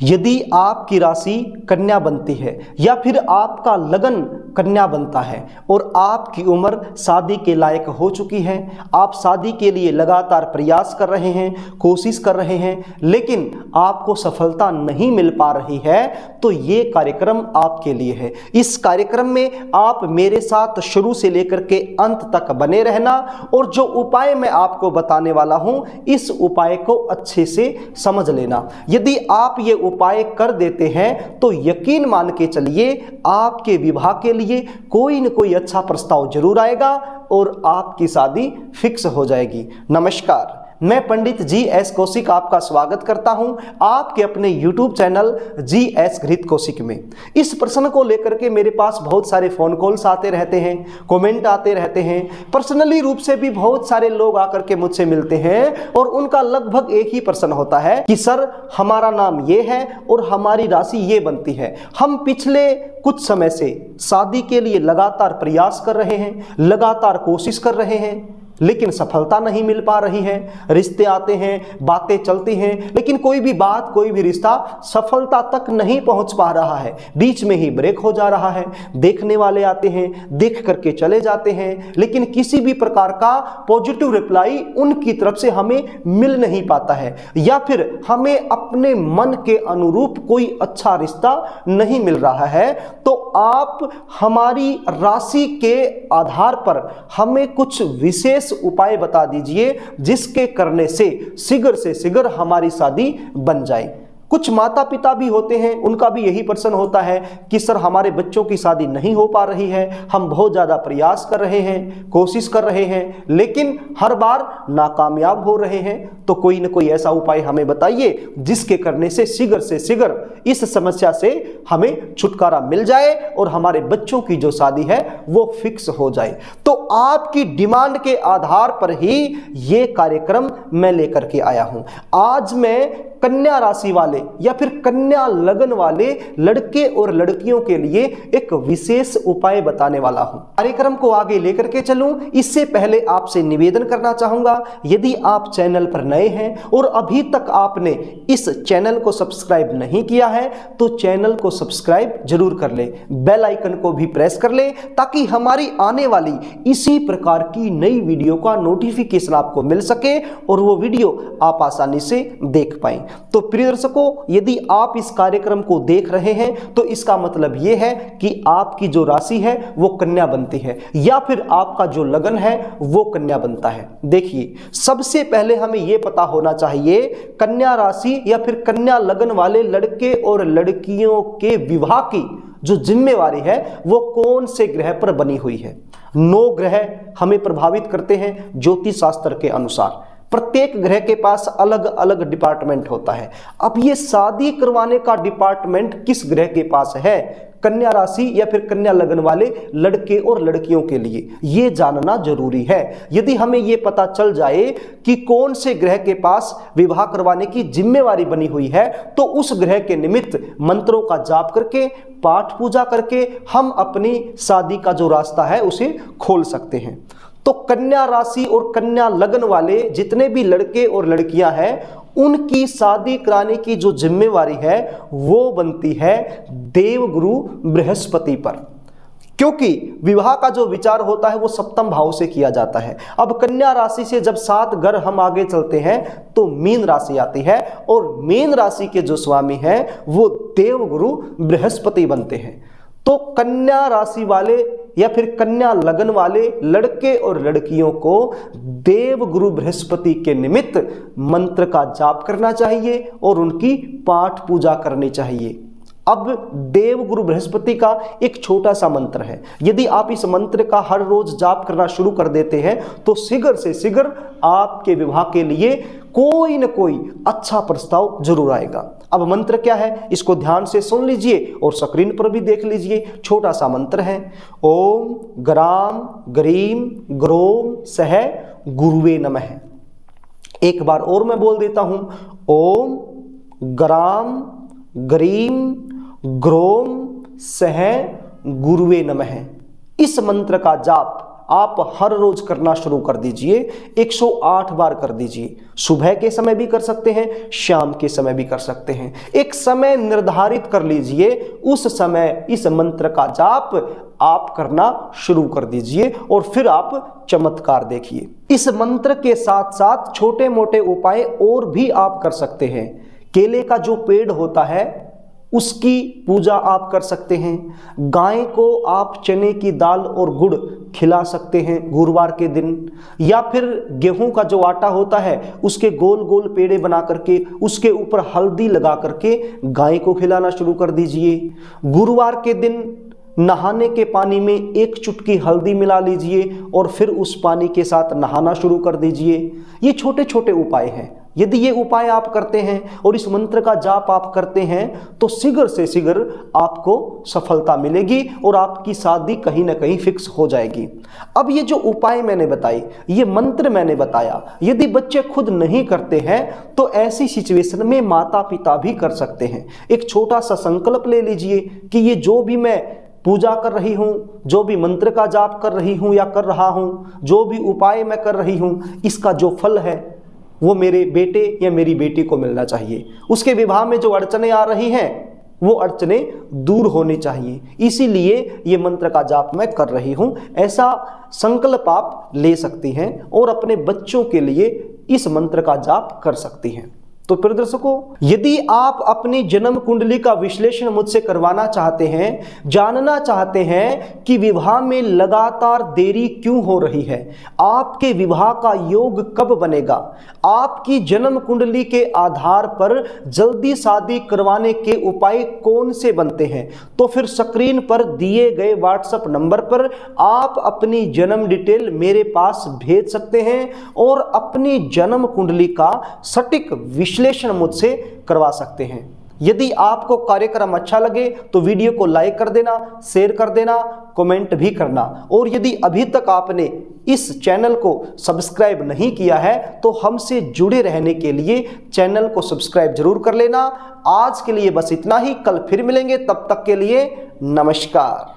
यदि आपकी राशि कन्या बनती है या फिर आपका लगन कन्या बनता है और आपकी उम्र शादी के लायक हो चुकी है, आप शादी के लिए लगातार प्रयास कर रहे हैं, कोशिश कर रहे हैं, लेकिन आपको सफलता नहीं मिल पा रही है, तो ये कार्यक्रम आपके लिए है। इस कार्यक्रम में आप मेरे साथ शुरू से लेकर के अंत तक बने रहना और जो उपाय मैं आपको बताने वाला हूं, इस उपाय को अच्छे से समझ लेना। यदि आप ये उपाय कर देते हैं तो यकीन मान के चलिए आपके विवाह के लिए कोई न कोई अच्छा प्रस्ताव जरूर आएगा और आपकी शादी फिक्स हो जाएगी। नमस्कार, मैं पंडित जी.एस. कौशिक आपका स्वागत करता हूं आपके अपने YouTube चैनल जी.एस. घृत कौशिक में। इस प्रश्न को लेकर के मेरे पास बहुत सारे फोन कॉल्स आते रहते हैं, कमेंट आते रहते हैं, पर्सनली रूप से भी बहुत सारे लोग आकर के मुझसे मिलते हैं और उनका लगभग एक ही प्रश्न होता है कि सर हमारा नाम ये है और हमारी राशि ये बनती है, हम पिछले कुछ समय से शादी के लिए लगातार प्रयास कर रहे हैं, लगातार कोशिश कर रहे हैं, लेकिन सफलता नहीं मिल पा रही है। रिश्ते आते हैं, बातें चलती हैं, लेकिन कोई भी बात, कोई भी रिश्ता सफलता तक नहीं पहुंच पा रहा है, बीच में ही ब्रेक हो जा रहा है। देखने वाले आते हैं, देख करके चले जाते हैं, लेकिन किसी भी प्रकार का पॉजिटिव रिप्लाई उनकी तरफ से हमें मिल नहीं पाता है, या फिर हमें अपने मन के अनुरूप कोई अच्छा रिश्ता नहीं मिल रहा है। तो आप हमारी राशि के आधार पर हमें कुछ विशेष उपाय बता दीजिए जिसके करने से शीघ्र हमारी शादी बन जाए। कुछ माता पिता भी होते हैं, उनका भी यही प्रश्न होता है कि सर हमारे बच्चों की शादी नहीं हो पा रही है, हम बहुत ज़्यादा प्रयास कर रहे हैं, कोशिश कर रहे हैं, लेकिन हर बार नाकामयाब हो रहे हैं। तो कोई न कोई ऐसा उपाय हमें बताइए जिसके करने से शीघ्र इस समस्या से हमें छुटकारा मिल जाए और हमारे बच्चों की जो शादी है वो फिक्स हो जाए। तो आपकी डिमांड के आधार पर ही ये कार्यक्रम मैं लेकर के आया हूं। आज मैं कन्या राशि वाले या फिर कन्या लगन वाले लड़के और लड़कियों के लिए एक विशेष उपाय बताने वाला हूं। कार्यक्रम को आगे लेकर के चलूं, इससे पहले आपसे निवेदन करना चाहूंगा, यदि आप चैनल पर नए हैं और अभी तक आपने इस चैनल को सब्सक्राइब नहीं किया है तो चैनल को सब्सक्राइब जरूर कर ले, बेल आइकन को भी प्रेस कर ले ताकि हमारी आने वाली इसी प्रकार की नई वीडियो का नोटिफिकेशन आपको मिल सके और वो वीडियो आप आसानी से देख पाएं। तो प्रिय दर्शकों, यदि आप इस कार्यक्रम को देख रहे हैं तो इसका मतलब यह है कि आपकी जो राशि है वो कन्या बनती है या फिर आपका जो लगन है वो कन्या बनता है। देखिए, सबसे पहले हमें यह पता होना चाहिए कन्या राशि या फिर कन्या लगन वाले लड़के और लड़कियों के विवाह की जो जिम्मेवारी है वो कौन से ग्रह पर बनी हुई है। 9 ग्रह हमें प्रभावित करते हैं ज्योतिष शास्त्र के अनुसार। प्रत्येक ग्रह के पास अलग अलग डिपार्टमेंट होता है। अब ये शादी करवाने का डिपार्टमेंट किस ग्रह के पास है कन्या राशि या फिर कन्या लगन वाले लड़के और लड़कियों के लिए, ये जानना जरूरी है। यदि हमें ये पता चल जाए कि कौन से ग्रह के पास विवाह करवाने की जिम्मेवारी बनी हुई है तो उस ग्रह के निमित्त मंत्रों का जाप करके, पाठ पूजा करके हम अपनी शादी का जो रास्ता है उसे खोल सकते हैं। तो कन्या राशि और कन्या लगन वाले जितने भी लड़के और लड़कियां हैं उनकी शादी कराने की जो जिम्मेवारी है वो बनती है देवगुरु बृहस्पति पर, क्योंकि विवाह का जो विचार होता है वो सप्तम भाव से किया जाता है। अब कन्या राशि से जब 7 घर हम आगे चलते हैं तो मीन राशि आती है और मीन राशि के जो स्वामी हैं वो देवगुरु बृहस्पति बनते हैं। तो कन्या राशि वाले या फिर कन्या लगन वाले लड़के और लड़कियों को देवगुरु बृहस्पति के निमित्त मंत्र का जाप करना चाहिए और उनकी पाठ पूजा करनी चाहिए। अब देवगुरु बृहस्पति का एक छोटा सा मंत्र है, यदि आप इस मंत्र का हर रोज जाप करना शुरू कर देते हैं तो शीघ्र से शीघ्र आपके विवाह के लिए कोई न कोई अच्छा प्रस्ताव जरूर आएगा। अब मंत्र क्या है इसको ध्यान से सुन लीजिए और स्क्रीन पर भी देख लीजिए। छोटा सा मंत्र है, ओम ग्राम ग्रीम ग्रोम सह गुरुवे नमः। एक बार और मैं बोल देता हूं, ओम ग्राम ग्रीम ग्रोम सह गुरुवे नमः। इस मंत्र का जाप आप हर रोज करना शुरू कर दीजिए। 108 बार कर दीजिए। सुबह के समय भी कर सकते हैं, शाम के समय भी कर सकते हैं। एक समय निर्धारित कर लीजिए, उस समय इस मंत्र का जाप आप करना शुरू कर दीजिए और फिर आप चमत्कार देखिए। इस मंत्र के साथ साथ छोटे मोटे उपाय और भी आप कर सकते हैं। केले का जो पेड़ होता है उसकी पूजा आप कर सकते हैं। गाय को आप चने की दाल और गुड़ खिला सकते हैं गुरुवार के दिन, या फिर गेहूं का जो आटा होता है उसके गोल गोल पेड़े बना करके उसके ऊपर हल्दी लगा करके गाय को खिलाना शुरू कर दीजिए। गुरुवार के दिन नहाने के पानी में 1 चुटकी हल्दी मिला लीजिए और फिर उस पानी के साथ नहाना शुरू कर दीजिए। ये छोटे छोटे उपाय हैं। यदि ये उपाय आप करते हैं और इस मंत्र का जाप आप करते हैं तो शीघ्र से शीघ्र आपको सफलता मिलेगी और आपकी शादी कहीं ना कहीं फिक्स हो जाएगी। अब ये जो उपाय मैंने बताए, ये मंत्र मैंने बताया, यदि बच्चे खुद नहीं करते हैं तो ऐसी सिचुएशन में माता पिता भी कर सकते हैं। एक छोटा सा संकल्प ले लीजिए कि ये जो भी मैं पूजा कर रही हूँ, जो भी मंत्र का जाप कर रही हूँ या कर रहा हूँ, जो भी उपाय मैं कर रही हूँ, इसका जो फल है वो मेरे बेटे या मेरी बेटी को मिलना चाहिए। उसके विवाह में जो अड़चनें आ रही हैं वो अड़चनें दूर होनी चाहिए, इसीलिए ये मंत्र का जाप मैं कर रही हूँ। ऐसा संकल्प आप ले सकती हैं और अपने बच्चों के लिए इस मंत्र का जाप कर सकती हैं। तो प्रिय दर्शकों, यदि आप अपनी जन्म कुंडली का विश्लेषण मुझसे करवाना चाहते हैं, जानना चाहते हैं कि विवाह में लगातार देरी क्यों हो रही है, आपके विवाह का योग कब बनेगा, आपकी जन्म कुंडली के आधार पर जल्दी शादी करवाने के उपाय कौन से बनते हैं, तो फिर स्क्रीन पर दिए गए व्हाट्सएप नंबर पर आप अपनी जन्म डिटेल मेरे पास भेज सकते हैं और अपनी जन्म कुंडली का सटीक विश्लेषण मुझसे करवा सकते हैं। यदि आपको कार्यक्रम अच्छा लगे तो वीडियो को लाइक कर देना, शेयर कर देना, कमेंट भी करना, और यदि अभी तक आपने इस चैनल को सब्सक्राइब नहीं किया है तो हमसे जुड़े रहने के लिए चैनल को सब्सक्राइब जरूर कर लेना। आज के लिए बस इतना ही, कल फिर मिलेंगे, तब तक के लिए नमस्कार।